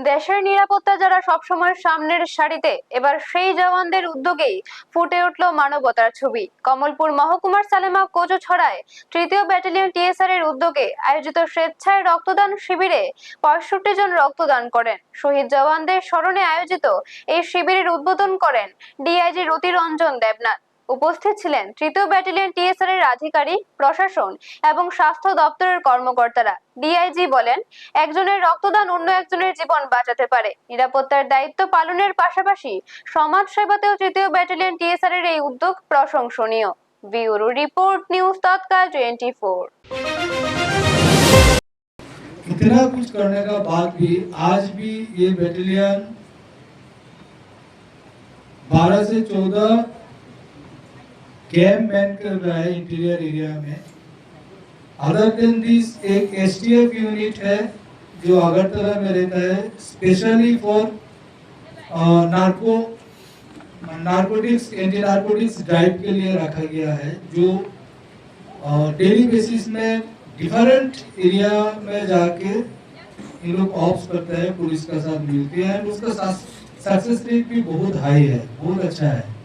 দেশের নিরাপত্তা যারা সবসময় সামনের সারিতে, এবার সেই জওয়ানদের উদ্যোগেই ফুটে উঠল মানবতার ছবি। কমলপুর মহকুমার সালেমা কচুছড়ায় তৃতীয় ব্যাটালিয়ন টিএসআর এর উদ্যোগে আয়োজিত স্বেচ্ছায় রক্তদান শিবিরে ৬৫ জন রক্তদান করেন। শহীদ জওয়ানদের স্মরণে আয়োজিত এই শিবিরের উদ্বোধন করেন ডিআইজি রতিরঞ্জন দেবনাথ। উপস্থিত ছিলেন তৃতীয় ব্যাটালিয়ন টিএসআর এর আধিকারিক, প্রশাসন এবং স্বাস্থ্য দপ্তরের কর্মকর্তারা। ডিআইজি বলেন, একজনের রক্তদান অন্য একজনের জীবন বাঁচাতে পারে। নিরাপত্তার দায়িত্ব পালনের পাশাপাশি সমাজ সেবাতেও তৃতীয় ব্যাটালিয়ন টিএসআর এর এই উদ্যোগ প্রশংসনীয়। ব্যুরো রিপোর্ট, নিউজ তৎকাল 24। इतना कुछ करने का बाद भी आज भी ये बैटालियन 12 से 14 कैंप मैन कर रहा है इंटीरियर एरिया में। अदर देन दिस एक एसटीएफ यूनिट है जो अगरतला में रहता है, specially for narcotics anti narcotics drive के लिए रखा गया है, जो डेली बेसिस में डिफरेंट एरिया में जाके इन लोग ऑप्स करते हैं, पुलिस के साथ मिलते हैं। उसका सक्सेस रेट भी बहुत हाई है, बहुत अच्छा है।